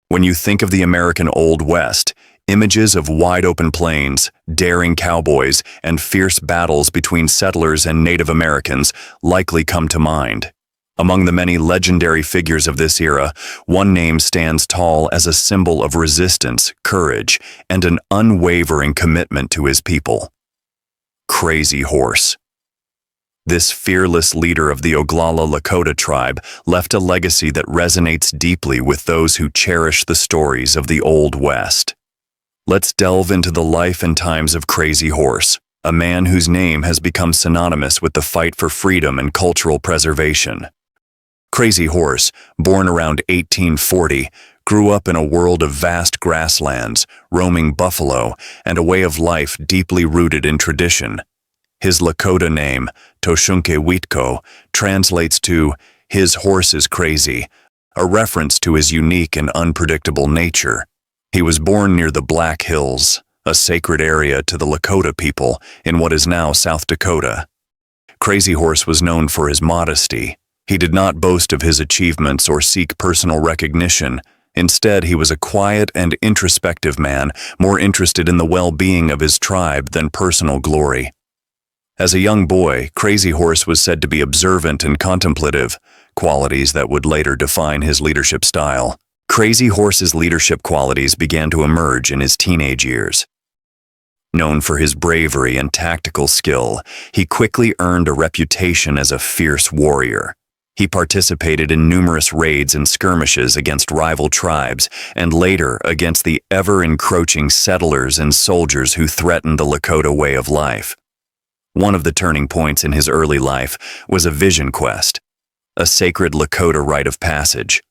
When you think of the American Old West, images of wide-open plains, daring cowboys, and fierce battles between settlers and Native Americans likely come to mind. Among the many legendary figures of this era, one name stands tall as a symbol of resistance, courage, and an unwavering commitment to his people. Crazy Horse. This fearless leader of the Oglala Lakota tribe left a legacy that resonates deeply with those who cherish the stories of the Old West. Let's delve into the life and times of Crazy Horse, a man whose name has become synonymous with the fight for freedom and cultural preservation. Crazy Horse, born around 1840, grew up in a world of vast grasslands, roaming buffalo, and a way of life deeply rooted in tradition. His Lakota name, Toshunke Witko, translates to "his horse is crazy," a reference to his unique and unpredictable nature. He was born near the Black Hills, a sacred area to the Lakota people in what is now South Dakota. Crazy Horse was known for his modesty. He did not boast of his achievements or seek personal recognition. Instead, he was a quiet and introspective man, more interested in the well-being of his tribe than personal glory. As a young boy, Crazy Horse was said to be observant and contemplative, qualities that would later define his leadership style. Crazy Horse's leadership qualities began to emerge in his teenage years. Known for his bravery and tactical skill, he quickly earned a reputation as a fierce warrior. He participated in numerous raids and skirmishes against rival tribes, and later against the ever-encroaching settlers and soldiers who threatened the Lakota way of life. One of the turning points in his early life was a vision quest, a sacred Lakota rite of passage.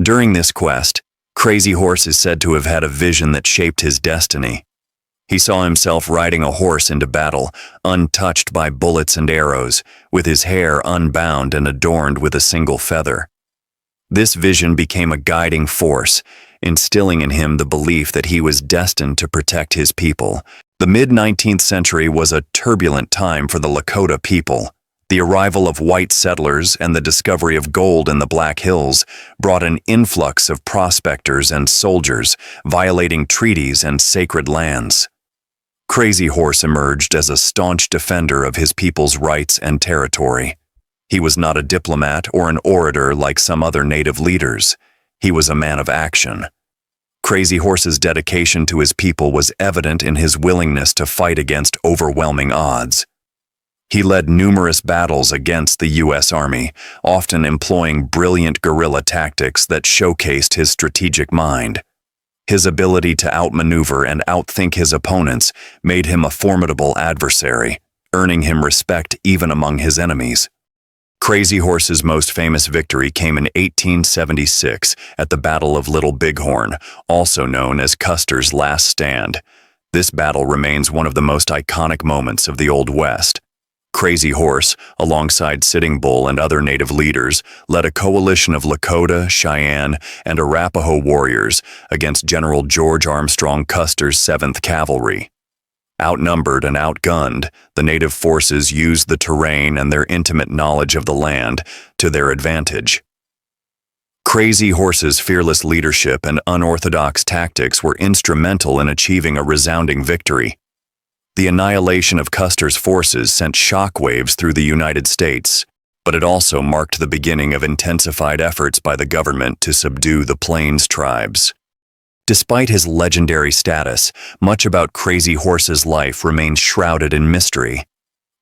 During this quest, Crazy Horse is said to have had a vision that shaped his destiny. He saw himself riding a horse into battle, untouched by bullets and arrows, with his hair unbound and adorned with a single feather. This vision became a guiding force, instilling in him the belief that he was destined to protect his people. The mid-19th century was a turbulent time for the Lakota people. The arrival of white settlers and the discovery of gold in the Black Hills brought an influx of prospectors and soldiers, violating treaties and sacred lands. Crazy Horse emerged as a staunch defender of his people's rights and territory. He was not a diplomat or an orator like some other native leaders. He was a man of action. Crazy Horse's dedication to his people was evident in his willingness to fight against overwhelming odds. He led numerous battles against the U.S. Army, often employing brilliant guerrilla tactics that showcased his strategic mind. His ability to outmaneuver and outthink his opponents made him a formidable adversary, earning him respect even among his enemies. Crazy Horse's most famous victory came in 1876 at the Battle of Little Bighorn, also known as Custer's Last Stand. This battle remains one of the most iconic moments of the Old West. Crazy Horse, alongside Sitting Bull and other native leaders, led a coalition of Lakota, Cheyenne, and Arapaho warriors against General George Armstrong Custer's 7th Cavalry. Outnumbered and outgunned, the native forces used the terrain and their intimate knowledge of the land to their advantage. Crazy Horse's fearless leadership and unorthodox tactics were instrumental in achieving a resounding victory. The annihilation of Custer's forces sent shockwaves through the United States, but it also marked the beginning of intensified efforts by the government to subdue the Plains tribes. Despite his legendary status, much about Crazy Horse's life remains shrouded in mystery.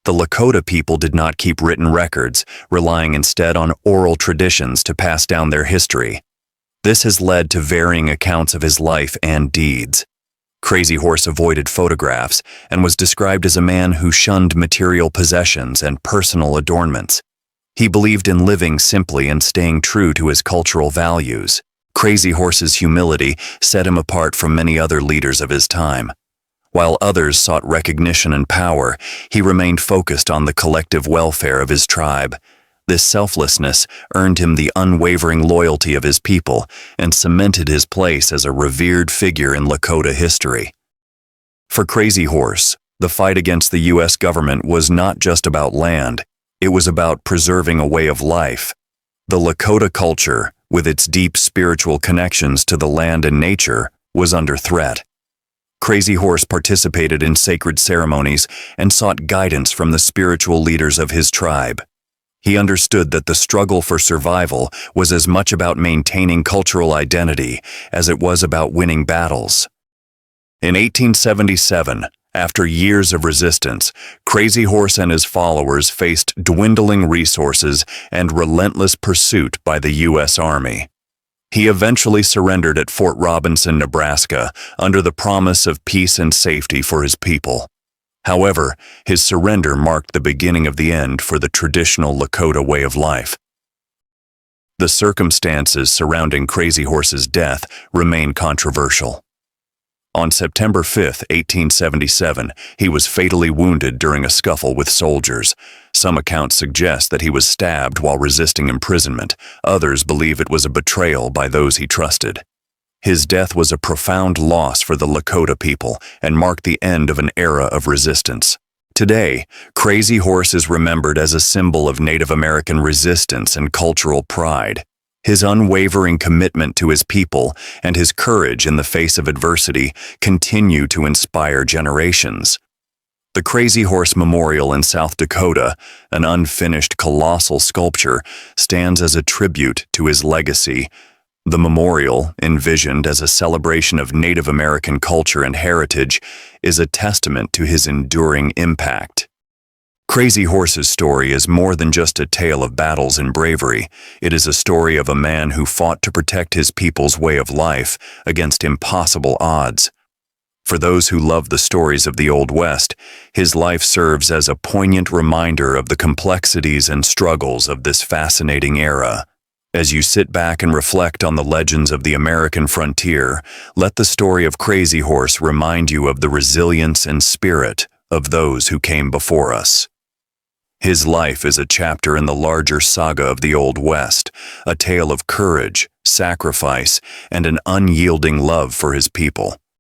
The Lakota people did not keep written records, relying instead on oral traditions to pass down their history. This has led to varying accounts of his life and deeds. Crazy Horse avoided photographs and was described as a man who shunned material possessions and personal adornments. He believed in living simply and staying true to his cultural values. Crazy Horse's humility set him apart from many other leaders of his time. While others sought recognition and power, he remained focused on the collective welfare of his tribe. This selflessness earned him the unwavering loyalty of his people and cemented his place as a revered figure in Lakota history. For Crazy Horse, the fight against the U.S. government was not just about land, it was about preserving a way of life. The Lakota culture, with its deep spiritual connections to the land and nature, was under threat. Crazy Horse participated in sacred ceremonies and sought guidance from the spiritual leaders of his tribe. He understood that the struggle for survival was as much about maintaining cultural identity as it was about winning battles. In 1877, after years of resistance, Crazy Horse and his followers faced dwindling resources and relentless pursuit by the U.S. Army. He eventually surrendered at Fort Robinson, Nebraska, under the promise of peace and safety for his people. However, his surrender marked the beginning of the end for the traditional Lakota way of life. The circumstances surrounding Crazy Horse's death remain controversial. On September 5, 1877, he was fatally wounded during a scuffle with soldiers. Some accounts suggest that he was stabbed while resisting imprisonment. Others believe it was a betrayal by those he trusted. His death was a profound loss for the Lakota people and marked the end of an era of resistance. Today, Crazy Horse is remembered as a symbol of Native American resistance and cultural pride. His unwavering commitment to his people and his courage in the face of adversity continue to inspire generations. The Crazy Horse Memorial in South Dakota, an unfinished colossal sculpture, stands as a tribute to his legacy. The memorial, envisioned as a celebration of Native American culture and heritage, is a testament to his enduring impact. Crazy Horse's story is more than just a tale of battles and bravery. It is a story of a man who fought to protect his people's way of life against impossible odds. For those who love the stories of the Old West, his life serves as a poignant reminder of the complexities and struggles of this fascinating era. As you sit back and reflect on the legends of the American frontier, let the story of Crazy Horse remind you of the resilience and spirit of those who came before us. His life is a chapter in the larger saga of the Old West, a tale of courage, sacrifice, and an unyielding love for his people.